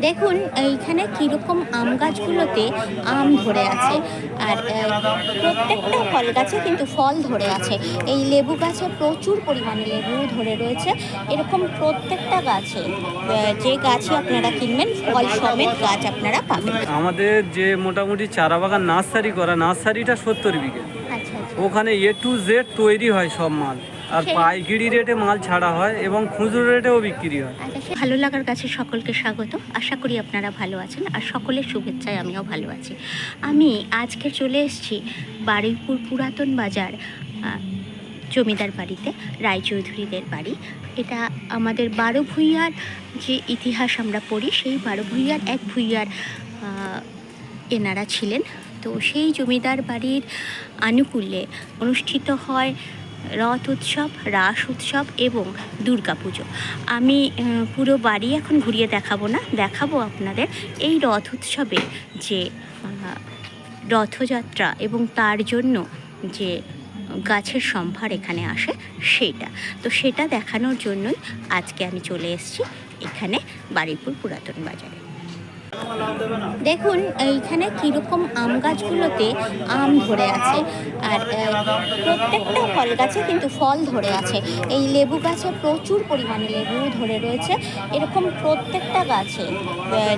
দেখুন এইখানে কীরকম আম গাছগুলোতে আম ধরে আছে, আর প্রত্যেকটা ফল গাছে কিন্তু ফল ধরে আছে। এই লেবু গাছে প্রচুর পরিমাণে লেবু ধরে রয়েছে। এরকম প্রত্যেকটা গাছে, যে গাছে আপনারা কিনবেন ফল সমেত গাছ আপনারা পাবেন। আমাদের যে মোটামুটি চারা বাগান নার্সারি করা, নার্সারিটা 70 বিঘে। আচ্ছা আচ্ছা। ওখানে A to Z তৈরি হয় সব মাল, আর পাইকারি রেটে মাল ছাড়া হয় এবং খুচরো রেটেও বিক্রি হয়। ভালো লাগার কাছে সকলকে স্বাগত। আশা করি আপনারা ভালো আছেন, আর সকলের শুভেচ্ছায় আমিও ভালো আছি। আমি আজকে চলে এসেছি বারুইপুর পুরাতন বাজার জমিদার বাড়িতে, রায়চৌধুরীদের বাড়ি। এটা আমাদের 12 ভূঁইয়ার যে ইতিহাস আমরা পড়ি, সেই 12 ভূঁইয়ার এক ভূঁইয়ার এনারা ছিলেন। তো সেই জমিদার বাড়ির আনুকূল্যে অনুষ্ঠিত হয় রথ উৎসব, রাস উৎসব এবং দুর্গাপুজো। আমি পুরো বাড়ি এখন ঘুরিয়ে দেখাবো না, দেখাবো আপনাদের এই রথ উৎসবে যে রথযাত্রা এবং তার জন্য যে গাছের সম্ভার এখানে আসে সেইটা। তো সেটা দেখানোর জন্যই আজকে আমি চলে এসেছি এখানে বারুইপুর পুরাতন বাজারে। দেখুন এইখানে কীরকম আম গাছগুলোতে আম ধরে আছে, আর প্রত্যেকটা ফল গাছে কিন্তু ফল ধরে আছে। এই লেবু গাছে প্রচুর পরিমাণে লেবু ধরে রয়েছে। এরকম প্রত্যেকটা গাছে,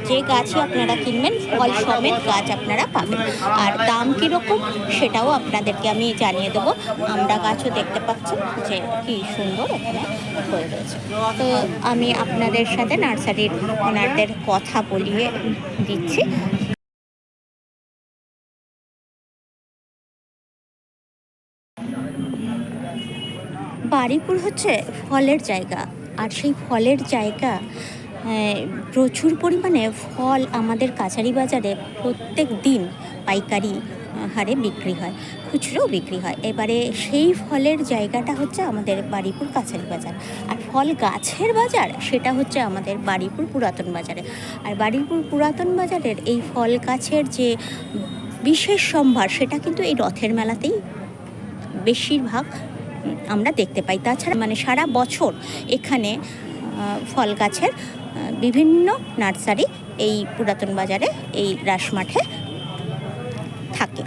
যে গাছে আপনারা কিনবেন ফল সমেত গাছ আপনারা পাবেন। আর দাম কীরকম সেটাও আপনাদেরকে আমি জানিয়ে দেবো। আমরা গাছও দেখতে পাচ্ছেন যে কী সুন্দর এখানে হয়ে রয়েছে। তো আমি আপনাদের সাথে নার্সারির ওনারদের কথা বলিয়ে দিচ্ছি। বারুইপুর হচ্ছে ফলের জায়গা, আর সেই ফলের জায়গা প্রচুর পরিমাণে ফল আমাদের কাছারি বাজারে প্রত্যেক দিন পাইকারি হারে বিক্রি হয়, খুচরোও বিক্রি হয়। এবারে সেই ফলের জায়গাটা হচ্ছে আমাদের বারুইপুর কাছারি বাজার, আর ফল গাছের বাজার সেটা হচ্ছে আমাদের বারুইপুর পুরাতন বাজারে। আর বারুইপুর পুরাতন বাজারের এই ফল গাছের যে বিশেষ সম্ভার, সেটা কিন্তু এই রথের মেলাতেই বেশিরভাগ আমরা দেখতে পাই। তাছাড়া সারা বছর এখানে ফল গাছের বিভিন্ন নার্সারি এই পুরাতন বাজারে এই রাসমাঠে থাকে।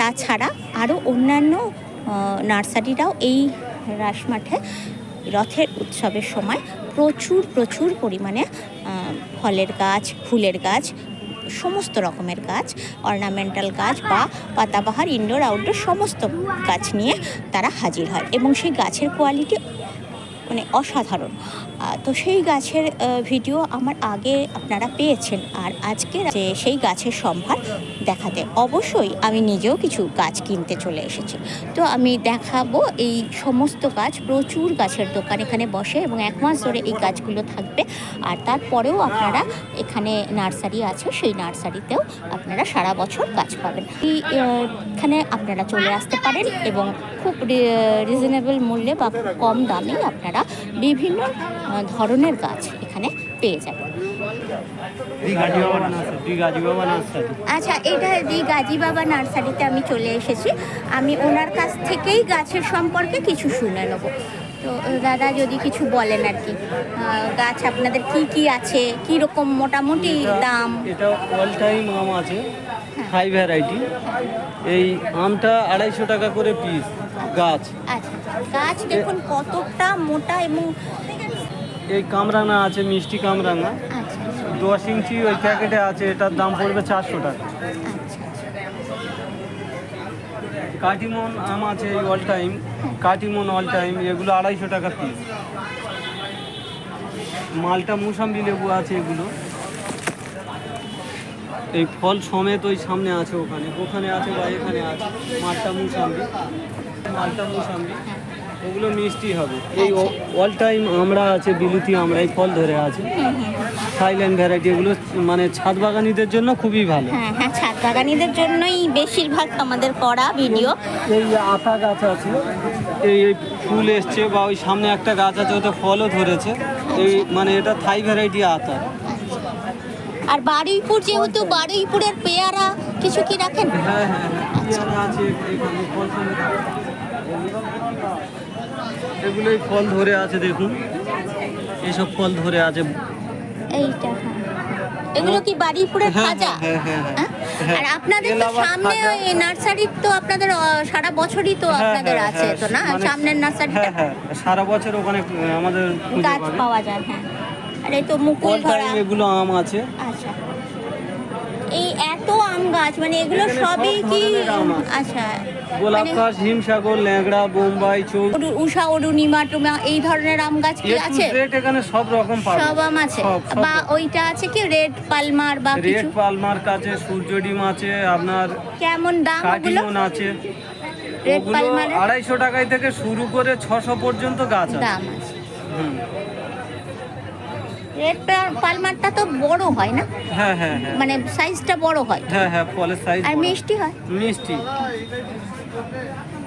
তাছাড়া আরও অন্যান্য নার্সারিরাও এই রাসমাঠে রথের উৎসবের সময় প্রচুর পরিমাণে ফলের গাছ, ফুলের গাছ, সমস্ত রকমের গাছ, অর্নামেন্টাল গাছ বা পাতাবাহার, ইনডোর আউটডোর সমস্ত গাছ নিয়ে তারা হাজির হয়, এবং সেই গাছের কোয়ালিটি অসাধারণ। তো সেই গাছের ভিডিও আমার আগে আপনারা পেয়েছেন, আর আজকে যে সেই গাছের সম্ভার দেখাতে অবশ্যই আমি নিজেও কিছু গাছ কিনতে চলে এসেছি। তো আমি দেখাবো এই সমস্ত গাছ। প্রচুর গাছের দোকান এখানে বসে এবং 1 মাস ধরে এই গাছগুলো থাকবে। আর তারপরেও আপনারা এখানে নার্সারি আছে, সেই নার্সারিতেও আপনারা সারা বছর গাছ পাবেন। এখানে আপনারা চলে আসতে পারেন এবং খুব রিজনেবল মূল্যে বা কম দামে আপনারা বিভিন্ন ধরনের গাছ এখানে পেয়ে যাবেন। আচ্ছা, এটা গাজী বাবা নার্সারিতে আমি চলে এসেছি। আমি ওনার কাছ থেকেই গাছের সম্পর্কে কিছু শুনে নেব। তো দাদা যদি কিছু বলেন আর কি, গাছ আপনাদের কি আছে, কি রকম মোটামুটি দাম? এটা অল টাইম আম আছে, হাই ভ্যারাইটি। এই আমটা 250 টাকা করে পিস গাছ। আচ্ছা, গাছ দেখুন কতটা মোটা, এবং এই কামরাঙা আছে, মিষ্টি কামরাঙা। আচ্ছা 10 ইঞ্চি ওই প্যাকেটে আছে, এটার দাম পড়বে 400 টাকা। আচ্ছা। কাটিমন আম আছে এই all time, Katimon all time, এগুলো 250 টাকা পিস। মালটা মুসাম্বি লেবু আছে, এগুলো এই ফল সমেত ওই সামনে আছে, ওখানে আছে বা এখানে আছে। মালটা মুসাম্বি ওগুলো মিষ্টি হবে। এই অল টাইম আমরা আছে, বিলুতি আমরা এই ফল ধরে আছে, থাইল্যান্ড ভ্যারাইটি। এগুলো ছাদ বাগানীদের জন্য খুবই ভালো। হ্যাঁ, ছাদ বাগানীদের জন্যই বেশিরভাগ আমাদের করা ভিডিও। এই আতা গাছ আছে, এই ফুল এসছে, বা ওই সামনে একটা গাছ আছে, ওতে ফলও ধরেছে। এই এটা থাই ভ্যারাইটি আতা। আর বারুইপুর, যেহেতু বারুইপুরের পেয়ারা কিছু কি রাখেন? হ্যাঁ, পেয়ারা আছে এখানে, ফল সমেত। এগুলোই ফল ধরে আছে, দেখুন এইসব ফল ধরে আছে। এইটা এগুলো কি বাড়িপুরের হ্যাঁ, খাজা? হ্যাঁ, হ্যাঁ, হ্যাঁ, হ্যাঁ? আর আপনাদের তো এলাহাবাদ সামনে খাজা। ওই নার্সারির তো আপনাদের সারা বছরই তো হ্যাঁ, আপনাদের হ্যাঁ, আছে হ্যাঁ, তো না, মানে সামনের নার্সারিটা হ্যাঁ হ্যাঁ সারা বছর ওখানে আমাদের খুঁজে গাছ পাবে। পাওয়া যায়। হ্যাঁ, আর এই তো মুকুল অল ধরা। টাইম এগুলো আম আছে। আচ্ছা, এই এত আম গাছ মানে এগুলো এখানে সবই সব কি? ধরনের আম আছে। আচ্ছা, গোলাপ মানে ঘাস, হিমসাগর, ল্যাংড়া, বোম্বাই, চৌ উষা, অরুণিমা, টুমা এই ধরনের আম গাছ কি আছে? এখানে সব রকম পাবে। সব আম আছে। সব বা ওইটা আছে কি রেড পালমার বা রেড কিছু? পালমার আছে, সূর্যডিম আছে, আপনার কেমন দাম ওগুলো? কাটিমন আছে। রেড ওগুলো পালমারের 250 টাকায় থেকে শুরু করে 600 পর্যন্ত গাছ আছে। দাম আছে? হুম। রেড পালমারটা তো বড় হয় না, হ্যাঁ হ্যাঁ হ্যাঁ মানে সাইজটা বড় হয় হ্যাঁ হ্যাঁ ফলের সাইজ আর মিষ্টি হয়। মিষ্টি।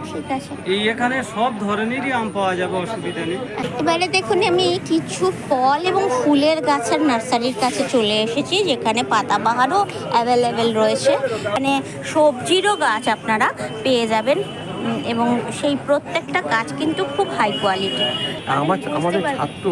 ঠিক আছে, এখানে সব ধরনেরই আম পাওয়া যাবে, অসুবিধা নেই। এবারে দেখুন আমি কিছু ফল এবং ফুলের গাছের নার্সারির কাছে চলে এসেছি, যেখানে পাতাবাহারও অ্যাভেলেবেল রয়েছে। মানে সবজিরও গাছ আপনারা পেয়ে যাবেন এবং সেই প্রত্যেকটা গাছ কিন্তু খুব হাই কোয়ালিটি। আমাদের ছাত্র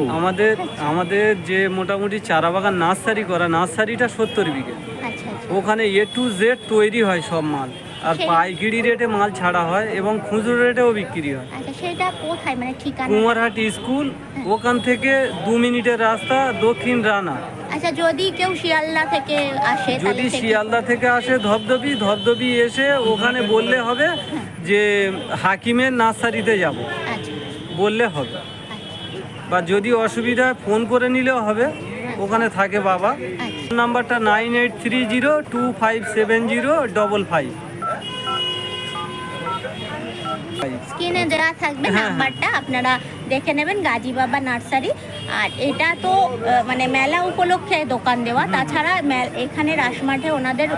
আমাদের যে মোটামুটি চারা বাগান নার্সারি করা, নার্সারিটা 70 বিঘে। আচ্ছা আচ্ছা, ওখানে A to Z তৈরি হয় সব মাল, আর সেই- পাইকারি রেটে মাল ছাড়া হয় এবং খুচরো রেটেও বিক্রি হয়। আচ্ছা সেটা কোথায়, মানে ঠিকানা? কুমারহাটি স্কুল, ওখান থেকে 2 মিনিটের রাস্তা, দক্ষিণ রানা। আচ্ছা, যদি কেউ শিয়ালদা থেকে আসে যদি তাহলে সে- শিয়ালদা থেকে আসে ধবধবি এসে ওখানে বললে হবে যে হাকিমের নার্সারিতে যাব, আচ্ছা বললে হবে। বা যদি অসুবিধা হয় ফোন করে নিলেও হবে, ওখানে থাকে বাবা। আচ্ছা। নাম্বারটা 9830257055। স্ক্রিনে দেওয়া থাকবে হ্যাঁ, নাম্বারটা, আপনারা দেখে নেবেন। গাজী বাবা নার্সারি। আর এটা তো মানে মেলা উপলক্ষে দোকান দেওয়া, তাছাড়া এখানে রাসমাঠে ওনাদের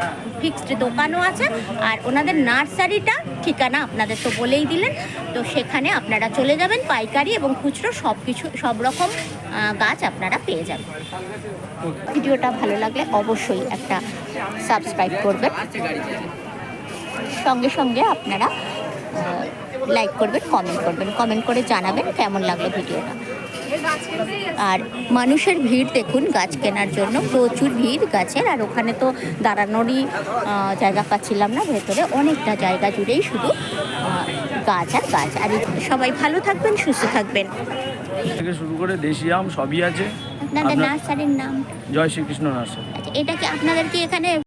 ফিক্সড দোকানও আছে, আর ওনাদের নার্সারিটা ঠিকানা আপনাদের তো বলেই দিলেন, তো সেখানে আপনারা চলে যাবেন। পাইকারি এবং খুচরো সব কিছু সব রকম গাছ আপনারা পেয়ে যাবেন। ভিডিওটা ভালো লাগলে অবশ্যই একটা সাবস্ক্রাইব করবেন, সঙ্গে সঙ্গে আপনারা লাইক করবেন, কমেন্ট করে জানাবেন কেমন লাগলো ভিডিওটা। আর মানুষের ভিড় দেখুন গাছ কেনার জন্য, প্রচুর ভিড় গাছের। আর ওখানে তো দাঁড়ানোরই জায়গা পাচ্ছিলাম না, ভেতরে অনেকটা জায়গা জুড়েই শুধু গাছ আর গাছ। আর সবাই ভালো থাকবেন, সুস্থ থাকবেন। থেকে শুরু করে দেশি আম সবই আছে। আপনাদের নার্সারির নাম? জয় শ্রীকৃষ্ণ নার্সারি। আচ্ছা, এটা কি আপনাদের কি এখানে